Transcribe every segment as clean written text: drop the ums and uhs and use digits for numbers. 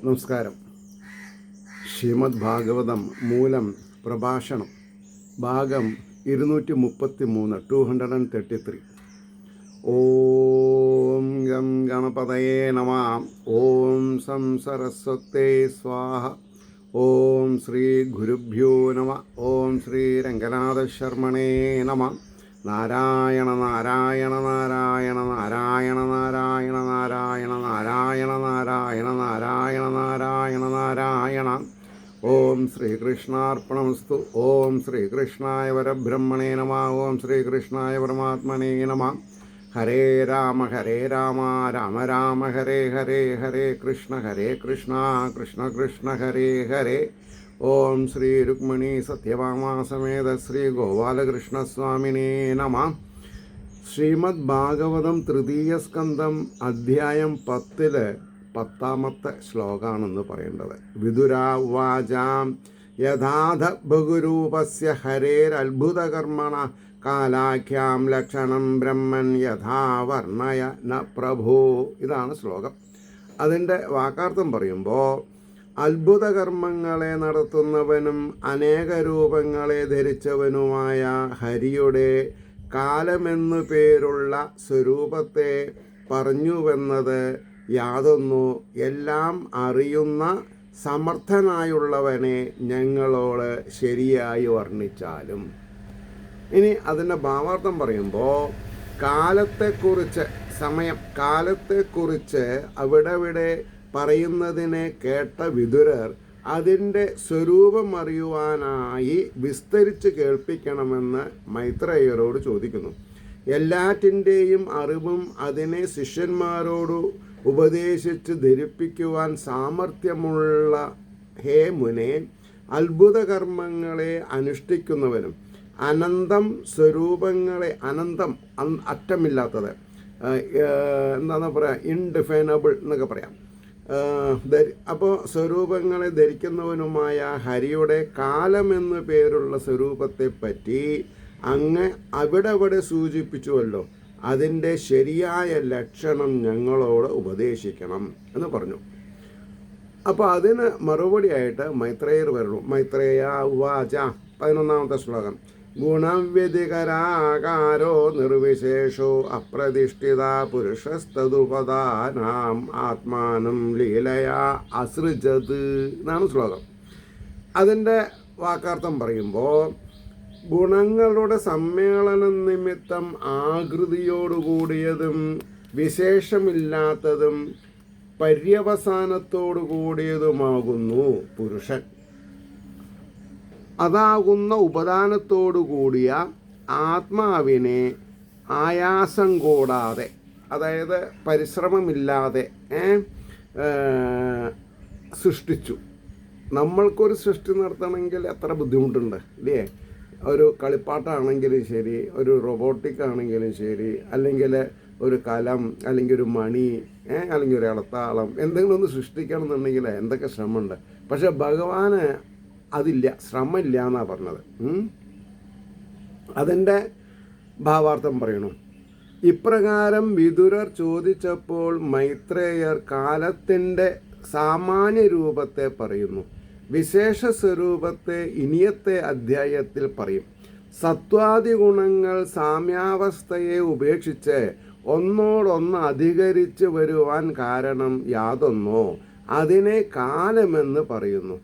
നമസ്കാരം. ശ്രീമദ് ഭാഗവതം മൂലം പ്രഭാഷണം ഭാഗം 233 233. ഓം ഗം ഗണപതയേ നമഃ. ഓം സം സരസ്വതേ സ്വാഹ. ഓം ശ്രീ ഗുരുഭ്യോ നമഃ. ഓം ശ്രീ രംഗനാഥശർമ്മണേ നമഃ. നാരായണ നാരായണ നാരായണ നാരായണ നാരായണ നാരായണ നാരായണ നാരായണ നാരായണ നാരായണ നാരായണ. ഓം ശ്രീകൃഷ്ണാർപ്പണമസ്തു. ഓം ശ്രീകൃഷ്ണായ പരബ്രഹ്മണേ നമഃ. ഓം ശ്രീകൃഷ്ണായ പരമാത്മനേ നമഃ. ഹരേ രാമ രാമ രാമ ഹരേ ഹരേ, ഹരേ കൃഷ്ണ കൃഷ്ണ കൃഷ്ണ ഹരേ ഹരേ. ഓം ശ്രീ രുക്മിണീ സത്യഭാമാ സമേത ശ്രീ ഗോപാലകൃഷ്ണസ്വാമിനേ നമഃ. ശ്രീമദ് ഭാഗവതം തൃതീയ സ്കന്ധം അധ്യായം 10 10ാമത്തെ ശ്ലോകമാണെന്ന് പറയേണ്ടത്. വിദുരാവാചാം യഥാധ ബഹുരൂപസ്യ ഹരേരത്ഭുതകർമ്മണ കാലാഖ്യാം ലക്ഷണം ബ്രഹ്മൻ യഥാ വർണ്ണയ ന പ്രഭോ. ഇതാണ് ശ്ലോകം. അതിൻ്റെ വാക്കാർത്ഥം പറയുമ്പോൾ, അത്ഭുതകർമ്മങ്ങളെ നടത്തുന്നവനും അനേക രൂപങ്ങളെ ധരിച്ചവനുമായ ഹരിയുടെ കാലമെന്നു പേരുള്ള സ്വരൂപത്തെ പറഞ്ഞുവെന്നത് യാതൊന്നു എല്ലാം അറിയുന്ന സമർത്ഥനായുള്ളവനെ ഞങ്ങളോട് ശരിയായി വർണ്ണിച്ചാലും. ഇനി അതിൻ്റെ ഭാവാർത്ഥം പറയുമ്പോൾ, കാലത്തെക്കുറിച്ച് കാലത്തെക്കുറിച്ച് അവിടെവിടെ പറയുന്നതിനെ കേട്ട വിദുരർ അതിൻ്റെ സ്വരൂപം അറിയുവാനായി വിസ്തരിച്ച് കേൾപ്പിക്കണമെന്ന് മൈത്രേയരോട് ചോദിക്കുന്നു. എല്ലാറ്റിൻ്റെയും അറിവും അതിനെ ശിഷ്യന്മാരോട് ഉപദേശിച്ച് ധരിപ്പിക്കുവാൻ സാമർഥ്യമുള്ള ഹേ മുനെ, അത്ഭുതകർമ്മങ്ങളെ അനുഷ്ഠിക്കുന്നവനും അനന്തം സ്വരൂപങ്ങളെ, അനന്തം അറ്റമില്ലാത്തത്, എന്താണെന്ന് പറയാം, ഇൻഡിഫൈനബിൾ എന്നൊക്കെ പറയാം. അപ്പോൾ സ്വരൂപങ്ങളെ ധരിക്കുന്നവനുമായ ഹരിയുടെ കാലമെന്ന് പേരുള്ള സ്വരൂപത്തെപ്പറ്റി അങ്ങ് അവിടെ സൂചിപ്പിച്ചുവല്ലോ. അതിൻ്റെ ശരിയായ ലക്ഷണം ഞങ്ങളോട് ഉപദേശിക്കണം എന്ന് പറഞ്ഞു. അപ്പോൾ അതിന് മറുപടിയായിട്ട് മൈത്രേയർ വരുന്നു. മൈത്രേയ ഉവാച 11ാമത്തെ ശ്ലോകം. ഗുണവ്യതികരാകാരോ നിർവിശേഷോ അപ്രതിഷ്ഠിത പുരുഷസ്തതുപദാനാം ആത്മാനം ലീലയാ അസൃജത് എന്നാണ് ശ്ലോകം. അതിൻ്റെ വാക്കാർത്ഥം പറയുമ്പോൾ, ഗുണങ്ങളുടെ സമ്മേളനം നിമിത്തം ആകൃതിയോടുകൂടിയതും വിശേഷമില്ലാത്തതും പര്യവസാനത്തോടു കൂടിയതുമാകുന്നു പുരുഷൻ. അതാകുന്ന ഉപദാനത്തോടു കൂടിയ ആത്മാവിനെ ആയാസം കൂടാതെ, അതായത് പരിശ്രമമില്ലാതെ സൃഷ്ടിച്ചു. നമ്മൾക്കൊരു സൃഷ്ടി നടത്തണമെങ്കിൽ എത്ര ബുദ്ധിമുട്ടുണ്ട് ഇല്ലേ? ഒരു കളിപ്പാട്ടാണെങ്കിലും ശരി, ഒരു റോബോട്ടിക് ആണെങ്കിലും ശരി, അല്ലെങ്കിൽ ഒരു കലം, അല്ലെങ്കിൽ ഒരു മണി, അല്ലെങ്കിൽ ഒരു ഇളത്താളം, എന്തെങ്കിലും ഒന്ന് സൃഷ്ടിക്കണം എന്നുണ്ടെങ്കിൽ എന്തൊക്കെ ശ്രമമുണ്ട്. പക്ഷെ ഭഗവാന് അതില്ല, ശ്രമമില്ല എന്നാണ് പറഞ്ഞത്. അതിൻ്റെ ഭാവാർത്ഥം പറയണം. ഇപ്രകാരം വിദുരർ ചോദിച്ചപ്പോൾ മൈത്രേയർ കാലത്തിൻ്റെ സാമാന്യ രൂപത്തെ പറയുന്നു. വിശേഷ സ്വരൂപത്തെ ഇനിയത്തെ അധ്യായത്തിൽ പറയും. സത്വാദി ഗുണങ്ങൾ സാമ്യാവസ്ഥയെ ഉപേക്ഷിച്ച് ഒന്നോടൊന്ന് അധികരിച്ച് വരുവാൻ കാരണം യാതൊന്നോ അതിനെ കാലമെന്ന് പറയുന്നു.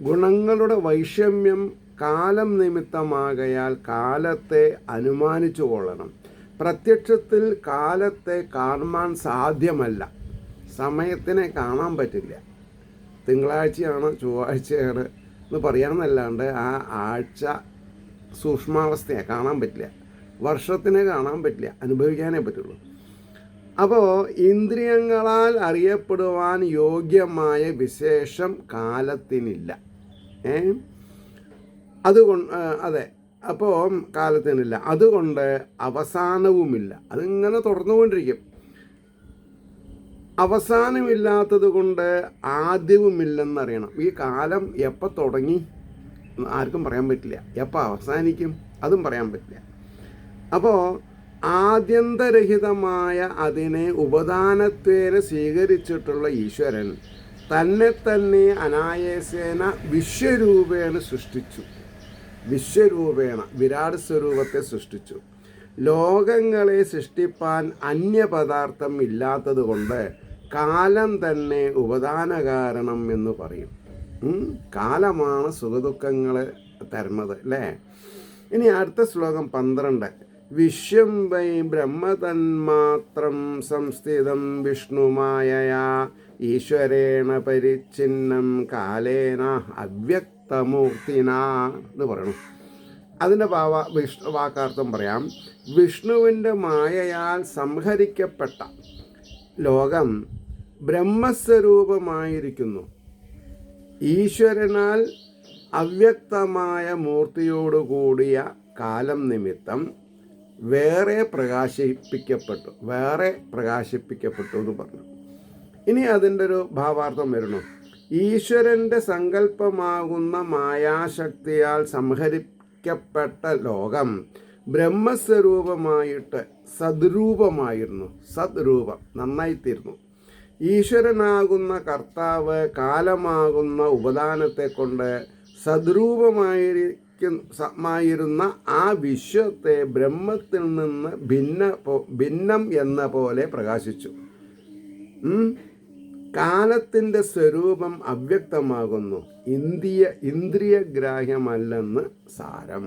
ഗുണങ്ങളുടെ വൈഷമ്യം കാലം നിമിത്തമാകയാൽ കാലത്തെ അനുമാനിച്ചു കൊള്ളണം. പ്രത്യക്ഷത്തിൽ കാലത്തെ കാണാൻ സാധ്യമല്ല. സമയത്തിനെ കാണാൻ പറ്റില്ല. തിങ്കളാഴ്ചയാണ് ചൊവ്വാഴ്ചയാണ് എന്ന് പറയാമെന്നല്ലാണ്ട് ആ ആഴ്ച സൂക്ഷ്മാവസ്ഥയെ കാണാൻ പറ്റില്ല. വർഷത്തിനെ കാണാൻ പറ്റില്ല, അനുഭവിക്കാനേ പറ്റുള്ളൂ. അപ്പോൾ ഇന്ദ്രിയങ്ങളാൽ അറിയപ്പെടുവാൻ യോഗ്യമായ വിശേഷം കാലത്തിനില്ല. അതുകൊണ്ട് അതെ, അപ്പോൾ കാലത്തിനില്ല. അതുകൊണ്ട് അവസാനവുമില്ല. അതിങ്ങനെ തുടർന്നുകൊണ്ടിരിക്കും. അവസാനമില്ലാത്തത് കൊണ്ട് ആദ്യവുമില്ലെന്നറിയണം. ഈ കാലം എപ്പോൾ തുടങ്ങി ആർക്കും പറയാൻ പറ്റില്ല, എപ്പോൾ അവസാനിക്കും അതും പറയാൻ പറ്റില്ല. അപ്പോൾ ആദ്യന്തരഹിതമായ അതിനെ ഉപദാനത്വേന സ്വീകരിച്ചിട്ടുള്ള ഈശ്വരൻ തന്നെ തന്നെ അനായാസേന വിശ്വരൂപേണ സൃഷ്ടിച്ചു. വിശ്വരൂപേണ വിരാട് സ്വരൂപത്തെ സൃഷ്ടിച്ചു. ലോകങ്ങളെ സൃഷ്ടിപ്പാൻ അന്യപദാർത്ഥം ഇല്ലാത്തത് കൊണ്ട് കാലം തന്നെ ഉപദാന കാരണം എന്ന് പറയും. കാലമാണ് സുഖദുഃഖങ്ങളെ തരുന്നത് അല്ലേ. ഇനി അടുത്ത ശ്ലോകം 12. വിശ്വം വൈ ബ്രഹ്മതന്മാത്രം സംസ്ഥിതം വിഷ്ണുമായയാ ഈശ്വരേണ പരിച്ഛിന്നം കാലേന അവ്യക്തമൂർത്തിന എന്ന് പറയണം. അതിൻ്റെ വാക്കാർത്ഥം പറയാം. വിഷ്ണുവിൻ്റെ മായയാൽ സംഹരിക്കപ്പെട്ട ലോകം ബ്രഹ്മസ്വരൂപമായിരിക്കുന്നു. ഈശ്വരനാൽ അവ്യക്തമായ മൂർത്തിയോടുകൂടിയ കാലം നിമിത്തം വേറെ പ്രകാശിപ്പിക്കപ്പെട്ടു എന്ന് പറഞ്ഞു. ഇനി അതിൻ്റെ ഒരു ഭാവാർത്ഥം വരണം. ഈശ്വരൻ്റെ സങ്കല്പമാകുന്ന മായാശക്തിയാൽ സംഹരിക്കപ്പെട്ട ലോകം ബ്രഹ്മസ്വരൂപമായിട്ട് സദ്രൂപം നന്നായിത്തീർന്നു. ഈശ്വരനാകുന്ന കർത്താവ് കാലമാകുന്ന ഉപദാനത്തെ കൊണ്ട് സദ്രൂപമായിരുന്ന ആ വിശ്വത്തെ ബ്രഹ്മത്തിൽ നിന്ന് ഭിന്നം എന്ന പോലെ പ്രകാശിച്ചു. കാലത്തിൻ്റെ സ്വരൂപം അവ്യക്തമാകുന്നു, ഇന്ദ്രിയഗ്രാഹ്യമല്ലെന്ന് സാരം.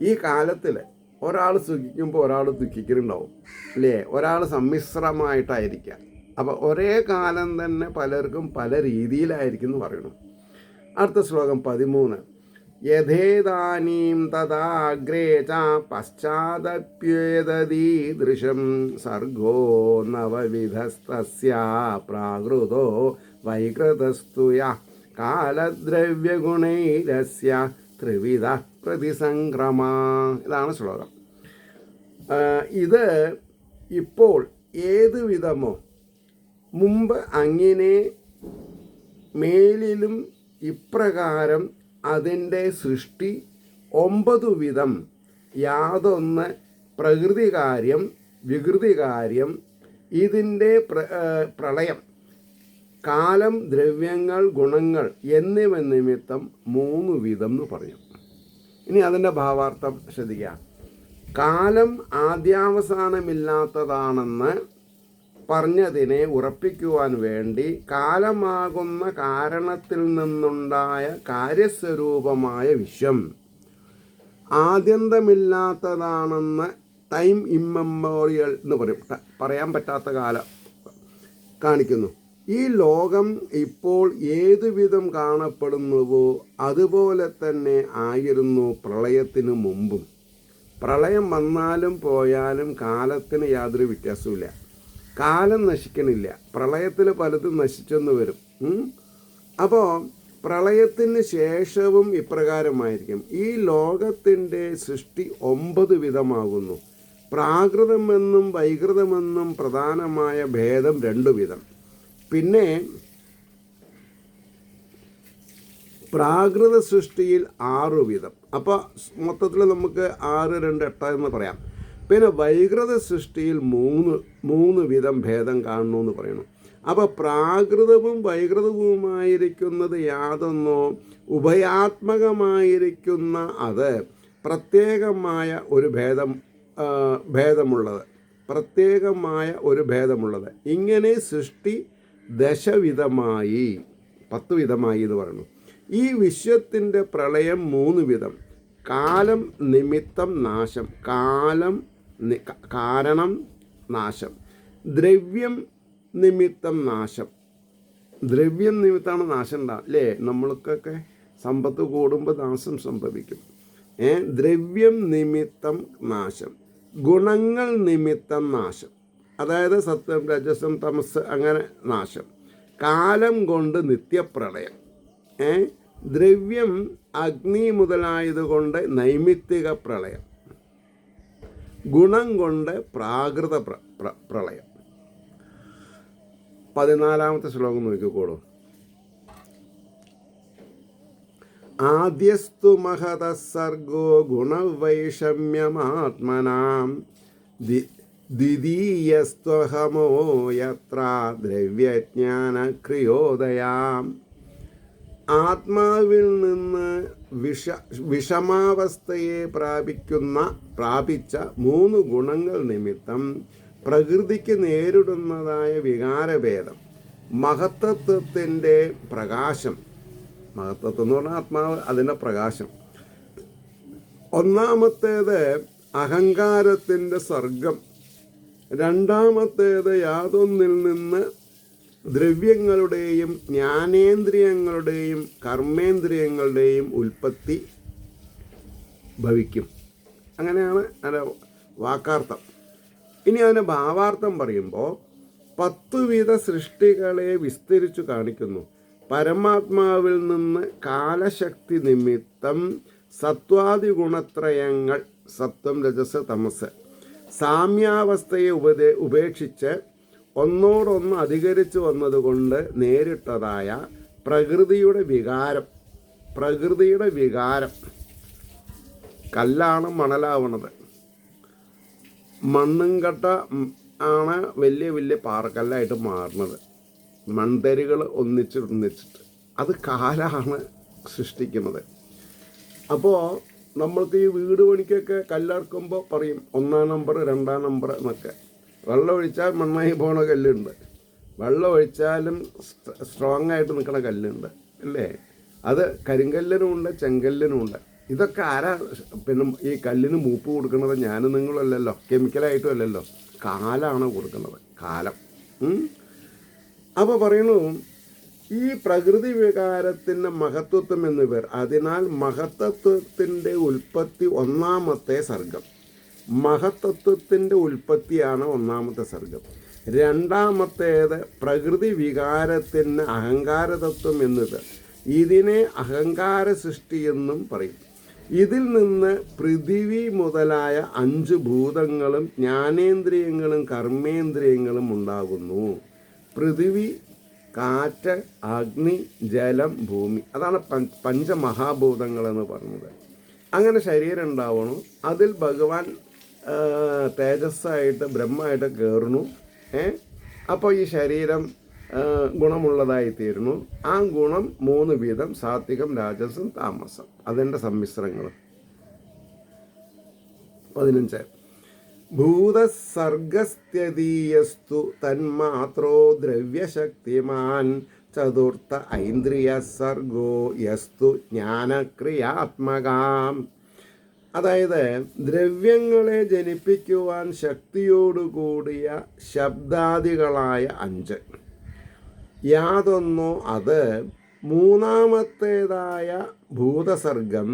ഈ കാലത്തിൽ ഒരാൾ സുഖിക്കുമ്പോൾ ഒരാൾ ദുഃഖിക്കുന്നുണ്ടാവും അല്ലേ. ഒരാൾ സമ്മിശ്രമായിട്ടായിരിക്കാം. അപ്പോൾ ഒരേ കാലം തന്നെ പലർക്കും പല രീതിയിലായിരിക്കും എന്ന് പറയണം. അടുത്ത ശ്ലോകം 13. യഥേതാനീം തഥാഗ്രേ ച പശ്ചാദപ്യേതദീദൃശം സർഗോ നവവിധസ്തസ്യ പ്രാകൃതോ വൈകൃതസ്തു യഃ കാലദ്രവ്യഗുണൈരസ്യ ത്രിവിധ പ്രതിസംക്രമ. ഇതാണ് ശ്ലോകം. ഇത് ഇപ്പോൾ ഏതു വിധമോ മുമ്പ് അങ്ങനെ മേലിലും ഇപ്രകാരം അതിൻ്റെ സൃഷ്ടി 9 വിധം യാതൊന്ന് പ്രകൃതികാര്യം വികൃതികാര്യം ഇതിൻ്റെ പ്രളയം കാലം ദ്രവ്യങ്ങൾ ഗുണങ്ങൾ എന്നിവ നിമിത്തം 3 വിധം എന്ന് പറയും. ഇനി അതിൻ്റെ ഭാവാർത്ഥം ശ്രദ്ധിക്കുക. കാലം ആദ്യാവസാനമില്ലാത്തതാണെന്ന് പറഞ്ഞതിനെ ഉറപ്പിക്കുവാൻ വേണ്ടി കാലമാകുന്ന കാരണത്തിൽ നിന്നുണ്ടായ കാര്യസ്വരൂപമായ വിശ്വം ആദ്യന്തമില്ലാത്തതാണെന്ന് ടൈം ഇമ്മമോറിയൽ എന്ന് പറയാൻ പറ്റാത്ത കാലം കാണിക്കുന്നു. ഈ ലോകം ഇപ്പോൾ ഏതുവിധം കാണപ്പെടുന്നുവോ അതുപോലെ തന്നെ ആയിരുന്നു പ്രളയത്തിന് മുമ്പും. പ്രളയം വന്നാലും പോയാലും കാലത്തിന് യാതൊരു വ്യത്യാസവുമില്ല. കാലം നശിക്കണില്ല. പ്രളയത്തിൽ പലതും നശിച്ചെന്ന് വരും. അപ്പോൾ പ്രളയത്തിന് ശേഷവും ഇപ്രകാരമായിരിക്കും. ഈ ലോകത്തിൻ്റെ സൃഷ്ടി 9 വിധമാകുന്നു. പ്രാകൃതമെന്നും വൈകൃതമെന്നും പ്രധാനമായ ഭേദം 2 വിധം. പിന്നെ പ്രാകൃത സൃഷ്ടിയിൽ 6 വിധം. അപ്പോൾ മൊത്തത്തിൽ നമുക്ക് 6, 2, 8 എന്ന് പറയാം. പിന്നെ വൈകൃത സൃഷ്ടിയിൽ 3 വിധം ഭേദം കാണുന്നു എന്ന് പറയുന്നു. അപ്പോൾ പ്രാകൃതവും വൈകൃതവുമായിരിക്കുന്നത് യാതൊന്നോ ഉഭയാത്മകമായിരിക്കുന്ന അത് പ്രത്യേകമായ ഒരു ഭേദമുള്ളത് ഇങ്ങനെ സൃഷ്ടി 10 വിധമായി 10 വിധമായി എന്ന് പറയുന്നു. ഈ വിശ്വത്തിൻ്റെ പ്രളയം 3 വിധം. കാലം നിമിത്തം നാശം, കാരണം നാശം. ദ്രവ്യം നിമിത്തം നാശം, ദ്രവ്യം നിമിത്തമാണ് നാശം ഉണ്ടാകും അല്ലേ. നമ്മൾക്കൊക്കെ സമ്പത്ത് കൂടുമ്പോൾ നാശം സംഭവിക്കും. ദ്രവ്യം നിമിത്തം നാശം, ഗുണങ്ങൾ നിമിത്തം നാശം, അതായത് സത്വം രജസം തമസ് അങ്ങനെ നാശം. കാലം കൊണ്ട് നിത്യപ്രളയം. ദ്രവ്യം അഗ്നി മുതലായതുകൊണ്ട് നൈമിത്തിക പ്രളയം. ഗുണം കൊണ്ട് പ്രാകൃത പ്രളയം. 14ാമത്തെ ശ്ലോകം നോക്കിക്കോളൂ. ആദ്യസ്തു മഹതഃ സർഗോ ഗുണവൈഷമ്യമാത്മനാം ദ്വിതീയസ്ത്വഹമോ യത്ര ദ്രവ്യജ്ഞാനക്രിയോദയാം. ആത്മാവിൽ നിന്ന് വിഷമാവസ്ഥയെ പ്രാപിച്ച 3 ഗുണങ്ങൾ നിമിത്തം പ്രകൃതിക്ക് നേരിടുന്നതായ വികാരഭേദം, മഹത്തത്വത്തിൻ്റെ പ്രകാശം, മഹത്തത്വം എന്ന് പറഞ്ഞാൽ ആത്മാവ്, അതിൻ്റെ പ്രകാശം. ഒന്നാമത്തേത് അഹങ്കാരത്തിൻ്റെ സർഗം, രണ്ടാമത്തേത് യാതൊന്നിൽ നിന്ന് ദ്രവ്യങ്ങളുടെയും ജ്ഞാനേന്ദ്രിയങ്ങളുടെയും കർമ്മേന്ദ്രിയങ്ങളുടെയും ഉൽപ്പത്തി ഭവിക്കും. അങ്ങനെയാണ് അതിൻ്റെ വാക്കാർത്ഥം. ഇനി അതിൻ്റെ ഭാവാർത്ഥം പറയുമ്പോൾ 10 വിധ സൃഷ്ടികളെ വിസ്തരിച്ചു കാണിക്കുന്നു. പരമാത്മാവിൽ നിന്ന് കാലശക്തി നിമിത്തം സത്വാദി ഗുണത്രയങ്ങൾ, സത്വം രജസ് തമസ്, സാമ്യാവസ്ഥയെ ഉപേക്ഷിച്ച് ഒന്നോടൊന്ന് അധികരിച്ചു വന്നതുകൊണ്ട് നേരിട്ടതായ പ്രകൃതിയുടെ വികാരം, കല്ലാണ് മണലാവണത്, മണ്ണും കട്ട ആണ് വലിയ വലിയ പാറക്കല്ലായിട്ട് മാറുന്നത്, മൺതരികൾ ഒന്നിച്ചിട്ട് അത് കാലാണ് സൃഷ്ടിക്കുന്നത്. അപ്പോൾ നമ്മൾക്ക് ഈ വീട് പണിക്കൊക്കെ കല്ലിറക്കുമ്പോൾ പറയും 1-ാം നമ്പർ 2-ാം നമ്പർ എന്നൊക്കെ. വെള്ളം ഒഴിച്ചാൽ മണ്ണായി പോണ കല്ലുണ്ട്, വെള്ളം ഒഴിച്ചാലും സ്ട്രോങ് ആയിട്ട് നിൽക്കുന്ന കല്ലുണ്ട്, അല്ലേ? അത് കരിങ്കല്ലിനുമുണ്ട്, ചെങ്കല്ലിനുമുണ്ട്. ഇതൊക്കെ ആരാ പിന്നെ ഈ കല്ലിന് മൂപ്പ് കൊടുക്കുന്നത്? ഞാനും നിങ്ങളല്ലല്ലോ, കെമിക്കലായിട്ടും അല്ലല്ലോ, കാലാണ് കൊടുക്കുന്നത്, കാലം. അപ്പോൾ പറയണു ഈ പ്രകൃതി വികാരത്തിൻ്റെ മഹത്വത്വം എന്ന് പേർ. അതിനാൽ മഹത്തത്വത്തിൻ്റെ ഉൽപ്പത്തി 1-ാമത്തെ സർഗം, മഹത്തത്വത്തിൻ്റെ ഉൽപ്പത്തിയാണ് 1-ാമത്തെ സർഗം. രണ്ടാമത്തേത് പ്രകൃതി വികാരത്തിന് അഹങ്കാരതത്വം എന്ന് പേർ. ഇതിനെ അഹങ്കാര സൃഷ്ടി എന്നും പറയും. ഇതിൽ നിന്ന് പൃഥിവി മുതലായ 5 ഭൂതങ്ങളും ജ്ഞാനേന്ദ്രിയങ്ങളും കർമ്മേന്ദ്രിയങ്ങളും ഉണ്ടാകുന്നു. പൃഥിവി, കാറ്റ്, അഗ്നി, ജലം, ഭൂമി, അതാണ് പഞ്ചമഹാഭൂതങ്ങളെന്ന് പറഞ്ഞത്. അങ്ങനെ ശരീരം ഉണ്ടാവണു. അതിൽ ഭഗവാൻ തേജസ്സായിട്ട് ബ്രഹ്മമായിട്ട് കയറുന്നു. അപ്പോൾ ഈ ശരീരം ഗുണമുള്ളതായി തീരുന്നു. ആ ഗുണം 3 വീതം, സാത്വികം, രാജസം, താമസം, അതിൻ്റെ സമ്മിശ്രങ്ങൾ. 15 ഭൂതസർഗസ്ഥ്യതീയസ്തു തന്മാത്രോ ദ്രവ്യശക്തിമാൻ ചതുർത്ഥ ഐന്ദ്രിയ സർഗോ യസ്തു ജ്ഞാനക്രിയാത്മകാം. അതായത് ദ്രവ്യങ്ങളെ ജനിപ്പിക്കുവാൻ ശക്തിയോടുകൂടിയ ശബ്ദാദികളായ 5, യാതൊന്നോ അത്. 3-ാമത്തേതായ ഭൂതസർഗം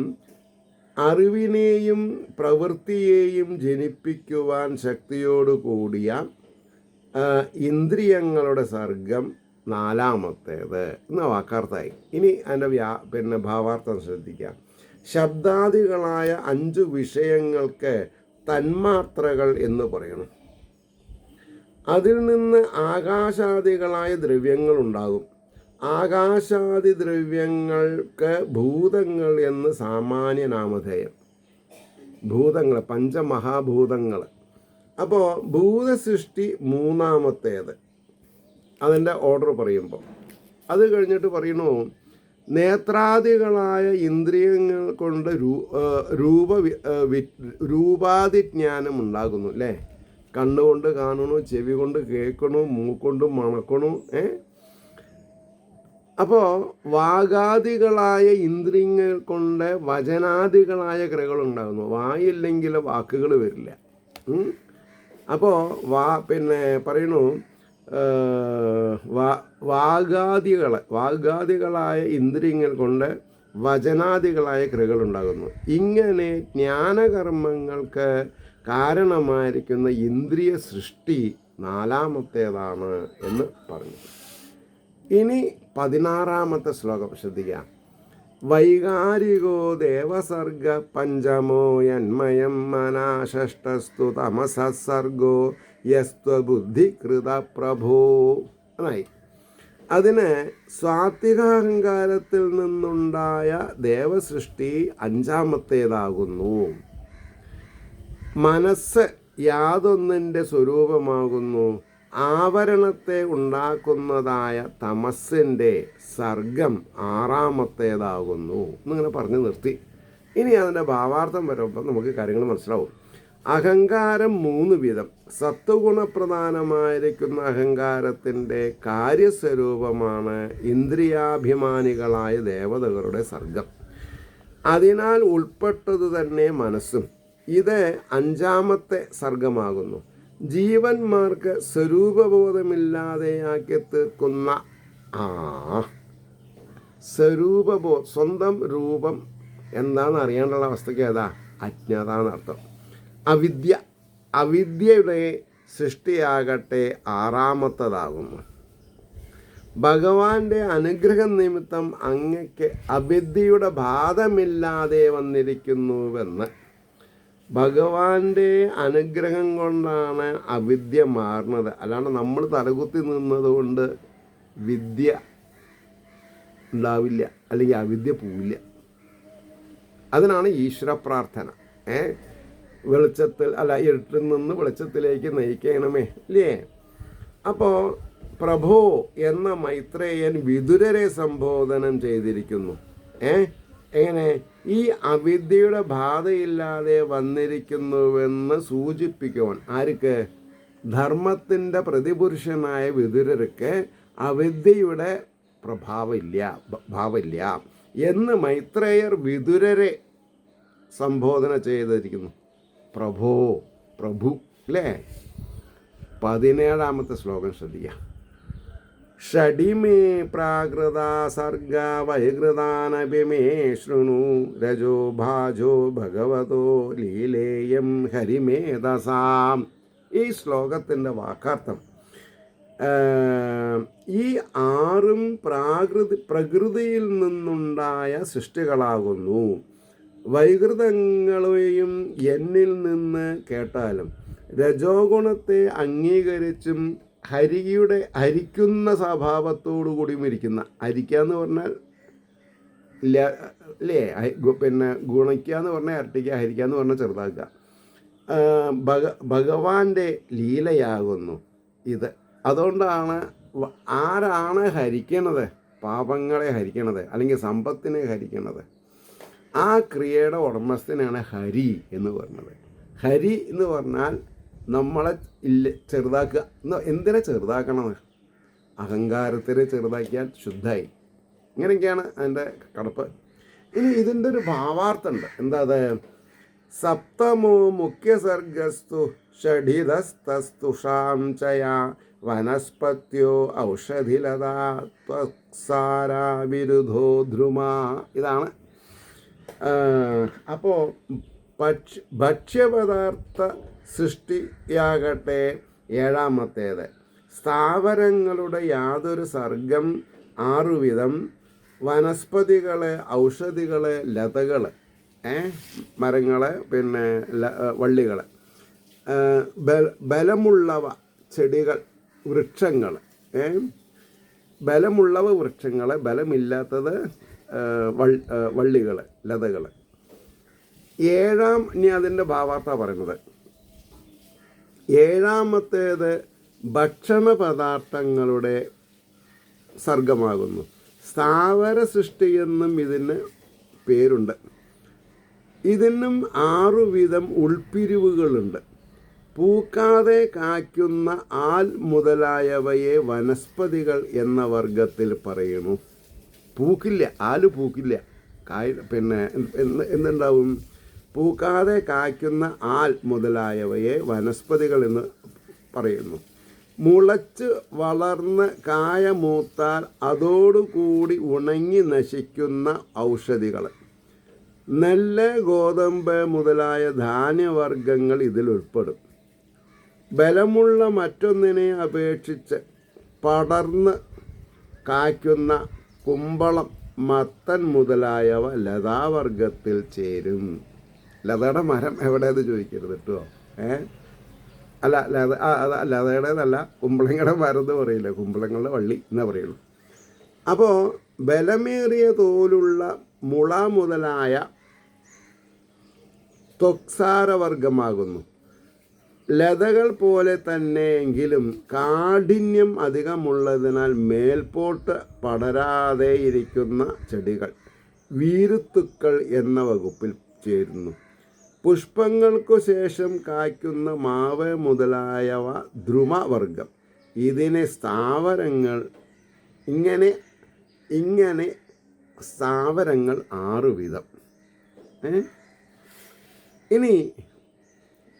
അറിവിനെയും പ്രവൃത്തിയെയും ജനിപ്പിക്കുവാൻ ശക്തിയോടുകൂടിയ ഇന്ദ്രിയങ്ങളുടെ സർഗം 4-ാമത്തേത് എന്ന വാക്കാർത്ഥമായി. ഇനി അതിൻ്റെ ഭാവാർത്ഥം ശ്രദ്ധിക്കാം. ശബ്ദാദികളായ 5 വിഷയങ്ങൾക്ക് തന്മാത്രകൾ എന്ന് പറയണം. അതിൽ നിന്ന് ആകാശാദികളായ ദ്രവ്യങ്ങളുണ്ടാകും. ആകാശാദി ദ്രവ്യങ്ങൾക്ക് ഭൂതങ്ങൾ എന്ന് സാമാന്യ നാമധേയം. ഭൂതങ്ങൾ, പഞ്ചമഹാഭൂതങ്ങൾ. അപ്പോൾ ഭൂതസൃഷ്ടി 3-ാമത്തേത്, അതിൻ്റെ ഓർഡർ പറയുമ്പോൾ. അത് കഴിഞ്ഞിട്ട് പറയണു നേത്രാദികളായ ഇന്ദ്രിയങ്ങൾ കൊണ്ട് രൂപാതിജ്ഞാനം ഉണ്ടാകുന്നു, അല്ലേ? കണ്ണുകൊണ്ട് കാണണു, ചെവി കൊണ്ട് കേൾക്കണു, മൂക്കൊണ്ട് മണക്കണു. അപ്പോൾ വാഗാദികളായ ഇന്ദ്രിയങ്ങൾ കൊണ്ട് വചനാദികളായ ക്രിയകളുണ്ടാകുന്നു. വായില്ലെങ്കിൽ വാക്കുകൾ വരില്ല. അപ്പോൾ പറയണു വാഗാദികളായ ഇന്ദ്രിയങ്ങൾ കൊണ്ട് വചനാദികളായ ക്രിയകളുണ്ടാകുന്നു. ഇങ്ങനെ ജ്ഞാനകർമ്മങ്ങൾക്ക് കാരണമായിരിക്കുന്ന ഇന്ദ്രിയ സൃഷ്ടി 4-ാമത്തേതാണ് എന്ന് പറഞ്ഞു. ഇനി 16-ാമത്തെ ശ്ലോകം ശ്രദ്ധിക്കാം. വൈകാരികോ ദേവസർഗ പഞ്ചമോ യന്മയം മനാഷഷ്ടസ്തു തമസർഗോ യസ്ത്വബുദ്ധികൃത പ്രഭോ എന്നായി. അതിന് സ്വാത്വികാഹങ്കാരത്തിൽ നിന്നുണ്ടായ ദേവസൃഷ്ടി 5-ാമത്തേതാകുന്നു. മനസ്സ് യാതൊന്നിൻ്റെ സ്വരൂപമാകുന്നു. ആവരണത്തെ ഉണ്ടാക്കുന്നതായ തമസ്സിൻ്റെ സർഗം ആറാമത്തേതാകുന്നു എന്നിങ്ങനെ പറഞ്ഞു നിർത്തി. ഇനി അതിൻ്റെ ഭാവാർത്ഥം വരുമ്പോൾ നമുക്ക് കാര്യങ്ങൾ മനസ്സിലാവും. അഹങ്കാരം 3 വിധം. സത്വഗുണപ്രധാനമായിരിക്കുന്ന അഹങ്കാരത്തിൻ്റെ കാര്യസ്വരൂപമാണ് ഇന്ദ്രിയാഭിമാനികളായ ദേവതകളുടെ സർഗം. അതിനാൽ ഉൾപ്പെട്ടതു തന്നെ മനസ്സും. ഇത് 5ാമത്തെ സർഗമാകുന്നു. ജീവന്മാർക്ക് സ്വരൂപബോധമില്ലാതെയാക്കി തീർക്കുന്ന സ്വന്തം രൂപം എന്താണെന്ന് അറിയാനുള്ള അവസ്ഥയ്ക്ക് ഏതാ? അജ്ഞത എന്നർത്ഥം. അവിദ്യയുടെ സൃഷ്ടിയാകട്ടെ 6ാമത്തതാകുന്നു. ഭഗവാന്റെ അനുഗ്രഹം നിമിത്തം അങ്ങക്ക് അവിദ്യയുടെ ബാധമില്ലാതെ വന്നിരിക്കുന്നുവെന്ന്. ഭഗവാന്റെ അനുഗ്രഹം കൊണ്ടാണ് അവിദ്യ മാറുന്നത്. അല്ലാണ്ട് നമ്മൾ തലകുത്തി നിന്നതുകൊണ്ട് വിദ്യ ഉണ്ടാവില്ല, അല്ലെങ്കിൽ അവിദ്യ പോവില്ല. അതിനാണ് ഈശ്വര പ്രാർത്ഥന. വെളിച്ചത്തിൽ ഇരുട്ടിൽ നിന്ന് വെളിച്ചത്തിലേക്ക് നയിക്കണമേ, ഇല്ലേ? അപ്പോൾ പ്രഭോ എന്ന മൈത്രേയൻ വിതുരരെ സംബോധനം ചെയ്തിരിക്കുന്നു. എങ്ങനെ? ഈ അവിദ്യയുടെ ബാധയില്ലാതെ വന്നിരിക്കുന്നുവെന്ന് സൂചിപ്പിക്കുവാൻ. ആർക്ക്? ധർമ്മത്തിൻ്റെ പ്രതിപുരുഷനായ വിതുരർക്ക് അവിദ്യയുടെ ഭാവമില്ല എന്ന് മൈത്രേയർ വിതുരരെ സംബോധന ചെയ്തിരിക്കുന്നു. പ്രഭു അല്ലേ? 17ാമത്തെ ശ്ലോകം ശ്രദ്ധിക്കുക. ഷഡിമേ പ്രാകൃത സർഗ വൈകൃതാനഭിമേ ശൃണു രജോ ഭാജോ ഭഗവതോ ലീലേയം ഹരിമേധസാം. ഈ ശ്ലോകത്തിൻ്റെ വാക്കാർത്ഥം ഈ 6ഉം പ്രകൃതിയിൽ നിന്നുണ്ടായ സൃഷ്ടികളാകുന്നു. വൈകൃതങ്ങളെയും എന്നിൽ നിന്ന് കേട്ടാലും രജോ ഗുണത്തെ അംഗീകരിച്ചും ഹരിക്കുന്ന സ്വഭാവത്തോടു കൂടിയും ഇരിക്കുന്ന. ഹരിക്കുക എന്ന് പറഞ്ഞാൽ അല്ലേ? പിന്നെ ഗുണിക്കുക എന്ന് പറഞ്ഞാൽ ഇരട്ടിക്കുക, ഹരിക്കുക എന്ന് പറഞ്ഞാൽ ചെറുതാക്കുക. ഭഗവാന്റെ ലീലയാകുന്നു ഇത്. അതുകൊണ്ടാണ് ആരാണ് ഹരിക്കണത്? പാപങ്ങളെ ഹരിക്കണത്, അല്ലെങ്കിൽ സമ്പത്തിനെ ഹരിക്കണത്. ആ ക്രിയയുടെ ഉടമസ്ഥനാണ് ഹരി എന്ന് പറഞ്ഞത്. ഹരി എന്ന് പറഞ്ഞാൽ നമ്മളെ ചെറുതാക്കുക. എന്തിനെ ചെറുതാക്കണത്? അഹങ്കാരത്തിനെ ചെറുതാക്കിയാൽ ശുദ്ധമായി. ഇങ്ങനെയൊക്കെയാണ് അതിൻ്റെ കടപ്പ്. ഇനി ഇതിൻ്റെ ഒരു ഭാവാർത്ഥമുണ്ട്. എന്താ അത്? സപ്തമോ മുഖ്യസർഗസ്തു ഷഡിതസ്തുഷാം ചയാ വനസ്പത്യോ ഔഷധിലതാ ത്വക്സാരാ വിരുദ്ധോ ധ്രുമ. ഇതാണ്. അപ്പോൾ ഭക്ഷ്യപദാർത്ഥ സൃഷ്ടിയാകട്ടെ 7ാമത്തേത്. സ്ഥാവരങ്ങളുടെ യാതൊരു സർഗം 6 വിധം. വനസ്പതികൾ, ഔഷധികൾ, ലതകൾ, മരങ്ങൾ, പിന്നെ വള്ളികൾ, ബലമുള്ളവ ചെടികൾ, വൃക്ഷങ്ങൾ. ബലമുള്ളവ വൃക്ഷങ്ങൾ, ബലമില്ലാത്തത് വള്ളികൾ, ലതകൾ. 7ാം ഇനി അതിൻ്റെ ഭാവാർത്ഥമാണ് പറയുന്നത്. 7ാമത്തേത് ഭക്ഷണ പദാർത്ഥങ്ങളുടെ സർഗമാകുന്നു. സ്ഥാവര സൃഷ്ടിയെന്നും ഇതിന് പേരുണ്ട്. ഇതിനും 6 വിധം ഉൾപ്പിരിവുകളുണ്ട്. പൂക്കാതെ കായ്ക്കുന്ന ആൽ മുതലായവയെ വനസ്പതികൾ എന്ന വർഗത്തിൽ പറയുന്നു. പൂക്കില്ല, ആല് പൂക്കില്ല. പിന്നെ എന്തുണ്ടാവും? പൂക്കാതെ കായ്ക്കുന്ന ആൽ മുതലായവയെ വനസ്പതികൾ എന്ന് പറയുന്നു. മുളച്ച് വളർന്ന് കായ മൂത്താൽ അതോടുകൂടി ഉണങ്ങി നശിക്കുന്ന ഔഷധികൾ. നെല്ല്, ഗോതമ്പ് മുതലായ ധാന്യവർഗ്ഗങ്ങൾ ഇതിൽ ഉൾപ്പെടും. ബലമുള്ള മറ്റൊന്നിനെ അപേക്ഷിച്ച് പടർന്ന് കായ്ക്കുന്ന കുമ്പളം, മത്തൻ മുതലായവ ലതാവർഗത്തിൽ ചേരും. ലതയുടെ മരം എവിടെയെന്ന് ചോദിക്കരുത് കേട്ടോ. അല്ല, ലതയുടേതല്ല, കുമ്പളങ്ങളുടെ മരം എന്ന് പറയില്ല, കുമ്പളങ്ങളുടെ വള്ളി എന്നേ പറയുള്ളൂ. അപ്പോൾ ബലമേറിയ തോലുള്ള മുള മുതലായ ത്വക്സാരവർഗമാകുന്നു. ലതകൾ പോലെ തന്നെയെങ്കിലും കാഠിന്യം അധികമുള്ളതിനാൽ മേൽപോട്ട് പടരാതെയിരിക്കുന്ന ചെടികൾ വീരുത്തുക്കൾ എന്ന വകുപ്പിൽ ചേരുന്നു. പുഷ്പങ്ങൾക്കു ശേഷം കായ്ക്കുന്ന മാവ് മുതലായവ ദ്രുമവർഗം. ഇതിനെ സ്ഥാവരങ്ങൾ. ഇങ്ങനെ സ്ഥാവരങ്ങൾ 6 വിധം. ഇനി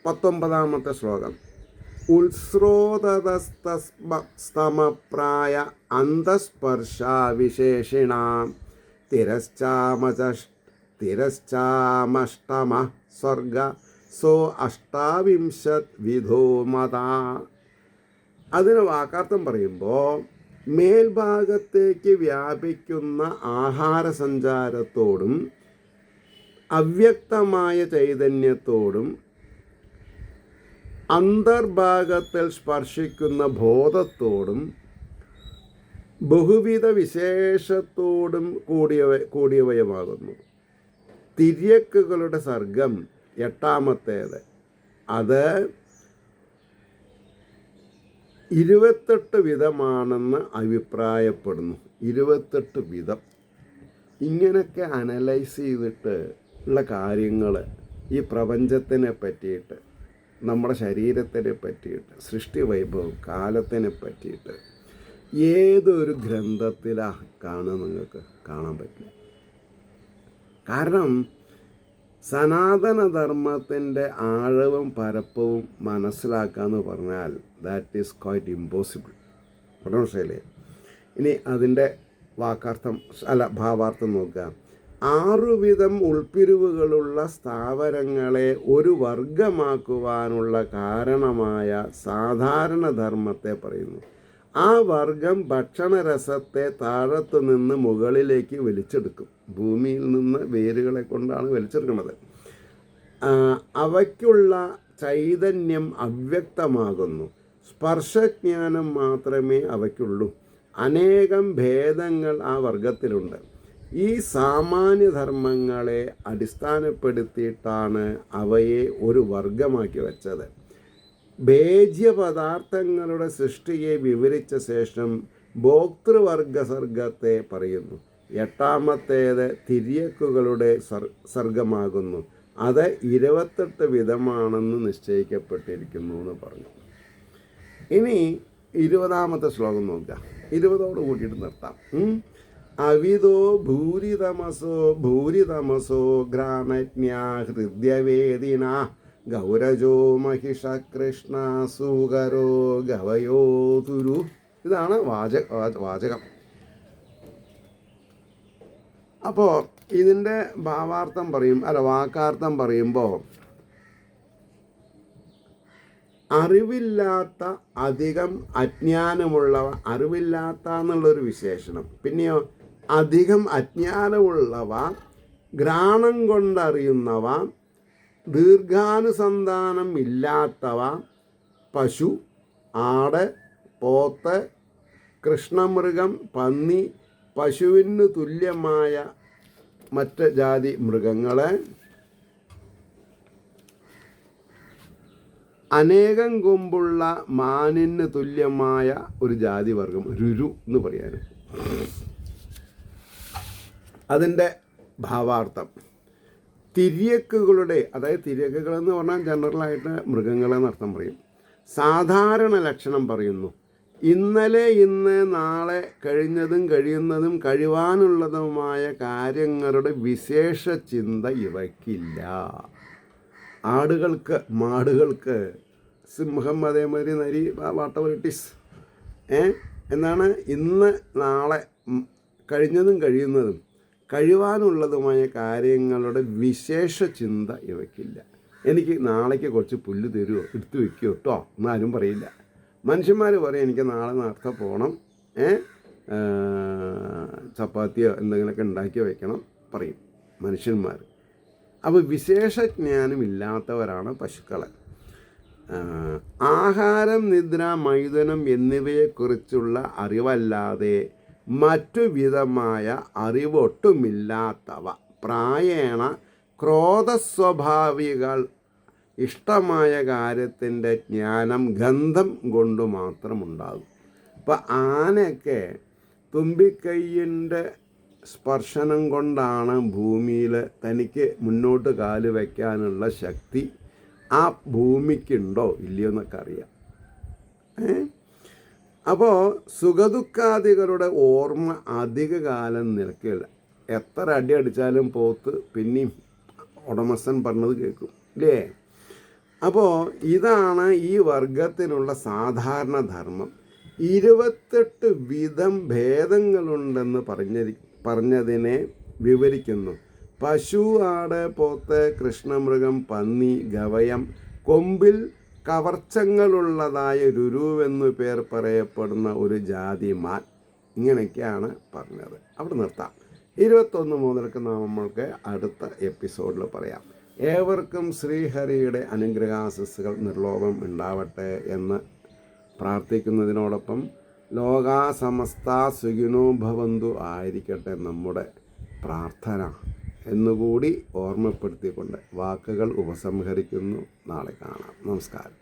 19ാമത്തെ ശ്ലോകം. ഉത്സ്രോതസ്തമപ്രായ അന്തസ്പർശ വിശേഷിണാം തിരശ്ചാമഷ്ടമ സ്വർഗ സോ 28 വിധോ മത. അതിന് വാക്കാർത്ഥം പറയുമ്പോൾ മേൽഭാഗത്തേക്ക് വ്യാപിക്കുന്ന ആഹാരസഞ്ചാരത്തോടും അവ്യക്തമായ ചൈതന്യത്തോടും അന്തർഭാഗത്തിൽ സ്പർശിക്കുന്ന ബോധത്തോടും ബഹുവിധ വിശേഷത്തോടും കൂടിയവയമാകുന്നു. തിര്യക്കുകളുടെ സർഗം 8ാമത്തേത്. അത് 28 വിധമാണെന്ന് അഭിപ്രായപ്പെടുന്നു. 28 വിധം. ഇങ്ങനെയൊക്കെ അനലൈസ് ചെയ്തിട്ട് ഉള്ള കാര്യങ്ങൾ ഈ പ്രപഞ്ചത്തിനെ പറ്റിയിട്ട്, നമ്മുടെ ശരീരത്തിനെ പറ്റിയിട്ട്, സൃഷ്ടി വൈഭവം, കാലത്തിനെ പറ്റിയിട്ട് ഏതൊരു ഗ്രന്ഥത്തിലാണ് നിങ്ങൾക്ക് കാണാൻ പറ്റില്ല. കാരണം സനാതനധർമ്മത്തിൻ്റെ ആഴവും പരപ്പവും മനസ്സിലാക്കുക എന്ന് പറഞ്ഞാൽ ദാറ്റ് ഈസ് ക്വൈറ്റ് ഇമ്പോസിബിൾ. മനസ്സിലായില്ലേ? ഇനി അതിൻ്റെ ഭാവാർത്ഥം നോക്കുക. 6 വിധം ഉൾപ്പിരിവുകളുള്ള സ്ഥാവരങ്ങളെ ഒരു വർഗമാക്കുവാനുള്ള കാരണമായ സാധാരണ ധർമ്മത്തെ പറയുന്നു. ആ വർഗം ഭക്ഷണരസത്തെ താഴത്തു നിന്ന് മുകളിലേക്ക് വലിച്ചെടുക്കും. ഭൂമിയിൽ നിന്ന് വേരുകളെ കൊണ്ടാണ് വലിച്ചെടുക്കുന്നത്. അവയ്ക്കുള്ള ചൈതന്യം അവ്യക്തമാകുന്നു. സ്പർശജ്ഞാനം മാത്രമേ അവയ്ക്കുള്ളൂ. അനേകം ഭേദങ്ങൾ ആ വർഗത്തിലുണ്ട്. ഈ സാമാന്യധർമ്മങ്ങളെ അടിസ്ഥാനപ്പെടുത്തിയിട്ടാണ് അവയെ ഒരു വർഗമാക്കി വച്ചത്. ഭേജ്യപദാർത്ഥങ്ങളുടെ സൃഷ്ടിയെ വിവരിച്ച ശേഷം ഭോക്തൃവർഗസർഗത്തെ പറയുന്നു. 8ാമത്തേത് തിര്യക്കുകളുടെ സർഗമാകുന്നു. അത് 28 വിധമാണെന്ന് നിശ്ചയിക്കപ്പെട്ടിരിക്കുന്നു എന്ന് പറഞ്ഞു. ഇനി 20ാമത്തെ ശ്ലോകം നോക്കുക. 20ഓട് കൂട്ടിയിട്ട് നിർത്താം. അവിതോ ഭൂരിതമസോ ഗ്രാമജ്ഞാ ഹൃദ്യവേദിന ഗൗരജോ മഹിഷ കൃഷ്ണ സൂകരോ ഗവയോ തുരു. ഇതാണ് വാചകം. അപ്പോൾ ഇതിൻ്റെ വാക്കാർത്ഥം പറയുമ്പോൾ അറിവില്ലാത്ത അധികം അജ്ഞാനമുള്ളവ, അറിവില്ലാത്ത എന്നുള്ളൊരു വിശേഷണം. പിന്നെയോ അധികം അജ്ഞാനമുള്ളവ, ഘ്രാണം കൊണ്ടറിയുന്നവ, ദീർഘാനുസന്ധാനം ഇല്ലാത്തവ, പശു, ആട്, പോത്ത്, കൃഷ്ണമൃഗം, പന്നി, പശുവിന് തുല്യമായ മറ്റ് ജാതി മൃഗങ്ങളെ, അനേകം കൊമ്പുള്ള മാനിന് തുല്യമായ ഒരു ജാതി വർഗം, രുരു എന്ന് പറയാൻ. അതിൻ്റെ ഭാവാർത്ഥം തിര്യക്കുകളുടെ, അതായത് തിര്യക്കുകളെന്ന് പറഞ്ഞാൽ ജനറലായിട്ട് മൃഗങ്ങളെന്ന് അർത്ഥം പറയും. സാധാരണ ലക്ഷണം പറയുന്നു. ഇന്നലെ, ഇന്ന്, നാളെ, കഴിഞ്ഞതും കഴിയുന്നതും കഴിവാനുള്ളതുമായ കാര്യങ്ങളുടെ വിശേഷ ചിന്ത ഇവയ്ക്കില്ല. ആടുകൾക്ക്, മാടുകൾക്ക്, സിംഹം, അതേമാതിരി നരി, വാട്ടവർ ഇറ്റ് ഈസ്, എന്താണ് ഇന്ന്, നാളെ, കഴിഞ്ഞതും കഴിയുന്നതും കഴിവാനുള്ളതുമായ കാര്യങ്ങളുടെ വിശേഷ ചിന്ത ഇവയ്ക്കില്ല. എനിക്ക് നാളേക്ക് കുറച്ച് പുല്ല് തരുമോ, എടുത്തു വയ്ക്കുമോ കേട്ടോ എന്നാരും പറയില്ല. മനുഷ്യന്മാർ പറയും എനിക്ക് നാളെ നേരത്തെ പോകണം, ചപ്പാത്തിയോ എന്തെങ്കിലുമൊക്കെ ഉണ്ടാക്കി വയ്ക്കണം പറയും മനുഷ്യന്മാർ. അപ്പോൾ വിശേഷജ്ഞാനമില്ലാത്തവരാണ് പശുക്കൾ. ആഹാരം, നിദ്ര, മൈഥുനം എന്നിവയെക്കുറിച്ചുള്ള അറിവല്ലാതെ മറ്റു വിധമായ അറിവൊട്ടുമില്ലാത്തവ പ്രായേണ ക്രോധസ്വഭാവികൾ ഇഷ്ടമായ കാര്യത്തിൻ്റെ ജ്ഞാനം ഗന്ധം കൊണ്ട് മാത്രം ഉണ്ടാകും. ഇപ്പം ആനയൊക്കെ തുമ്പിക്കൈയിൻ്റെ സ്പർശനം കൊണ്ടാണ് ഭൂമിയിൽ തനിക്ക് മുന്നോട്ട് കാല് വയ്ക്കാനുള്ള ശക്തി ആ ഭൂമിക്കുണ്ടോ ഇല്ലയോ എന്നൊക്കെ അറിയാം. അപ്പോൾ സുഖദുഃഖാദികളുടെ ഓർമ്മ അധിക കാലം നിൽക്കില്ല. എത്ര അടി അടിച്ചാലും പോത്ത് പിന്നെയും ഉടമസ്ഥൻ പറഞ്ഞത് കേൾക്കും, ഇല്ലേ? അപ്പോൾ ഇതാണ് ഈ വർഗത്തിനുള്ള സാധാരണ ധർമ്മം. 28 വിധം ഭേദങ്ങളുണ്ടെന്ന് പറഞ്ഞതിനെ വിവരിക്കുന്നു. പശു, ആട്, പോത്ത്, കൃഷ്ണമൃഗം, പന്നി, ഗവയം, കൊമ്പിൽ കവർച്ചങ്ങളുള്ളതായ രുരുവെന്നു പേർ പറയപ്പെടുന്ന ഒരു ജാതി മാൻ. ഇങ്ങനെയൊക്കെയാണ് പറഞ്ഞത്. അവിടെ നിർത്താം. 21 മുതൽക്ക് നമ്മൾക്ക് അടുത്ത എപ്പിസോഡിൽ പറയാം. ഏവർക്കും ശ്രീഹരിയുടെ അനുഗ്രഹാശിസ്സുകൾ നിർലോഭം ഉണ്ടാവട്ടെ എന്ന് പ്രാർത്ഥിക്കുന്നതിനോടൊപ്പം ലോകാ സമസ്ത സുഖിനോ ഭവന്തു ആയിരിക്കട്ടെ നമ്മുടെ പ്രാർത്ഥന എന്നുകൂടി ഓർമ്മപ്പെടുത്തിക്കൊണ്ട് വാക്കുകൾ ഉപസംഹരിക്കുന്നു. നാളെ കാണാം. നമസ്കാരം.